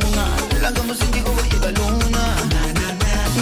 luna. La cama sin como llega luna.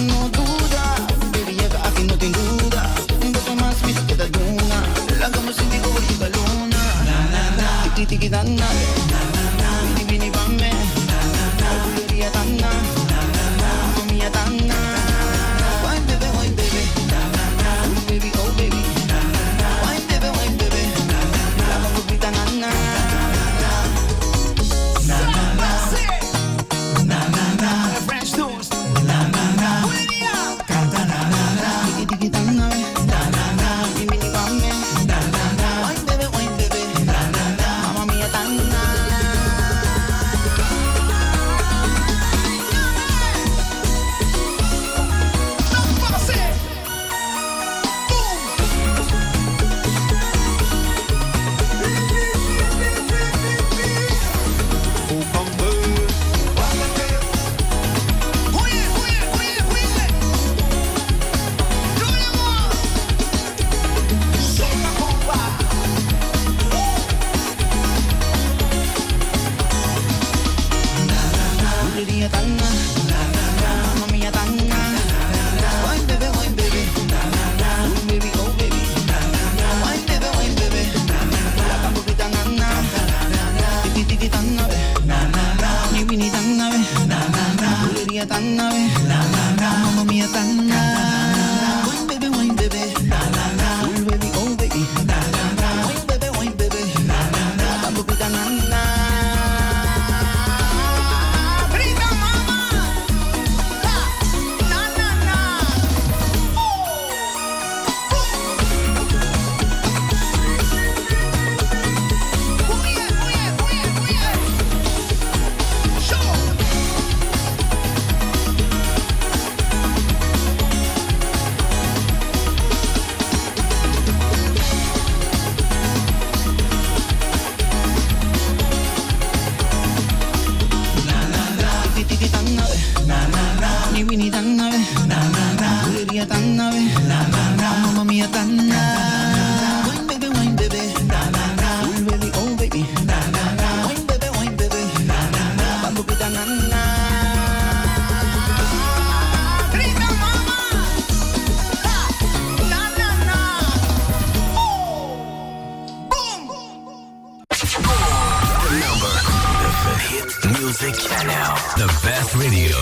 No duda, baby, llega aquí, no te duda. Un beso más, mira que te luna. La cama sin como llega luna. Tiki tiki dana. Vini vini pamme. Bulería dana. Mamma mia dana. Wine baby, wine baby. Oh baby, oh baby. Wine baby, wine baby. La mamma pita nana. French toast. Canta tiki tiki dana. Vini vini pamme. Wine baby, wine baby. Mamma mia dana. Bulería dana. Mamma mia dana. Wine baby, wine baby. Oh baby, oh baby. Wine baby, wine baby. La cama pita nana. Tiki tiki dana. Ni vini dana. Bulería dana. Mamma mia dana. Wine baby, wine baby. Oh baby, oh baby. Wine baby, wine baby. La cama pita nana. Brita mama. Na na na. Tiki tiki dana. Ni vini dana. Bulería dana. Mamma mia dana. Wine baby, wine baby. Oh baby, oh baby. Wine baby, wine baby. Bambu pita nana. Brita mama. Na na na. Boom. Hit Music Channel. The best radio.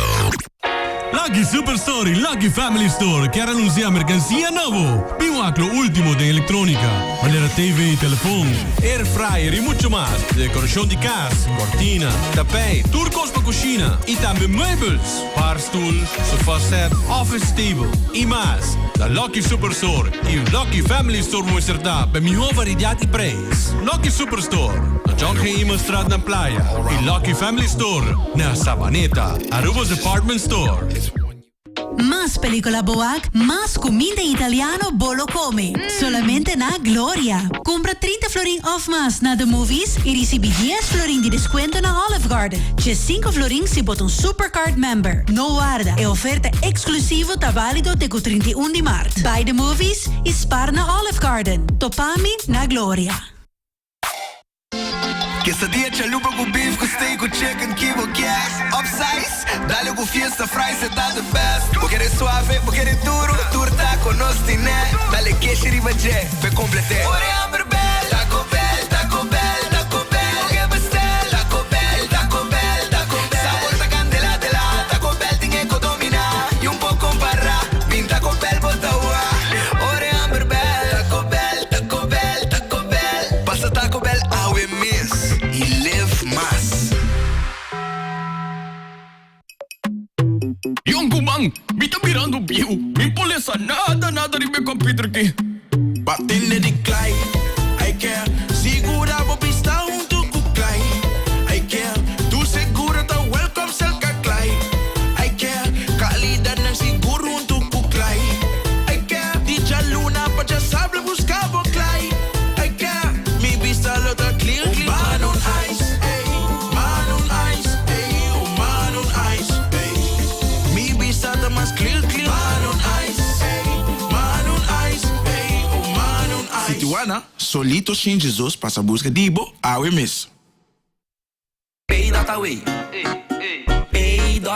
Lucky Superstore, Lucky Family Store, quer anunciar mercancia novo. Piuaclo último de electrónica, maneira TV, telefone, air fryer e muito mais. Decoração de casa, cortina, tapete, turcos para cozinha e também meubels, barstoel, sofá set, office table e mais. Da Lucky Superstore e o Lucky Family Store vão ser daar bij melhor variedade e preço. Lucky Superstore, na John G. Straat na Playa e Lucky Family Store na Sabaneta, Aruba's Apartment Store. Más película Boac, más comida italiano Bolo come. Solamente na Gloria. Compra 30 florin of más na The Movies e recibe 10 florin de descuento na Olive Garden. C'è 5 florin si bot un Supercard member. No guarda, è offerta exclusivo ta valido teco 31 di maart. By The Movies e spar na Olive Garden. Topami na Gloria. Quesadilla, lupa com beef, com steak, com chicken, kibo, gas. Upsize, dale com fiesta, fries, tá the best. Vou querer suave, vou querer duro. Turta com nós tiné. Dale queixa, ribajé, pe complete. Ore Amberbell, Taco Bell, Taco Bell, Taco Bell. Que bestel, Taco Bell, Taco Bell, Taco Bell. Sabor da candela, de la Taco Bell, tinha que dominar. E pouco comparar, vim Taco Bell, bota ua. Ore Amberbell, Taco Bell, Taco Bell, Taco Bell. Passa Taco Bell, awe miss. E live mas. Yung gumang, bita virando bio. Me polesa nada de meu computer aqui. Batendo de clay, I care. Segura, vou pistar junto com clay. I care. Tu segura, tá welcome, cerca clay. I care. Qualidade não seguro junto com clay. I care. Dicha luna, pa já sabe buscar o clay. I care. Me vista lota clear, clear. Man on ice, ey. Man on ice, ey. Oh, man on ice, ey. Me vista tá mais clear, clear. Man on ice, ey. Man on ice, ey. Oh, man on ice. Situana, solito sem Jesus, passa busca de Ibo, awe miss. Pay that away.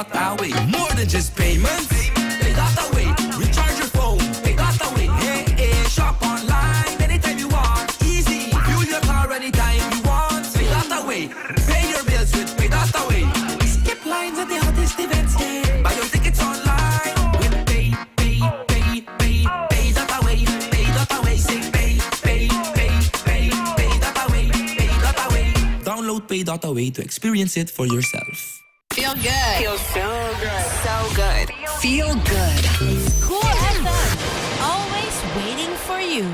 Pay.away. More than just payments. Pay.away. Recharge your phone. Pay.away. Hey, hey, shop online anytime you want. Easy. Fuel your car anytime you want. Pay.away. Pay your bills with Pay.away. Skip lines at the hottest events. Yeah. Buy your tickets online with Pay.away. Pay.away. Say Pay.away. Pay.away. Download Pay.away to experience it for yourself. Feel good. Feel so good. So good. Feel good. Cool FM. Always waiting for you.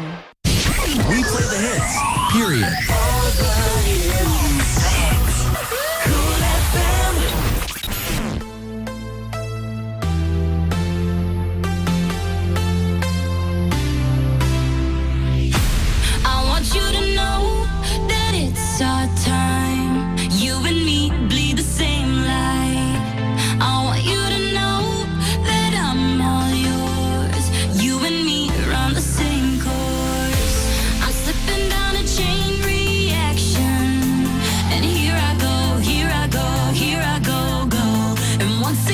We play the hits. Period. I want you to know that it's our time. You and me bleed the same light. I want you to know that I'm all yours. You and me run the same course. I'm slipping down a chain reaction, and here I go, here I go, here I go, go. And once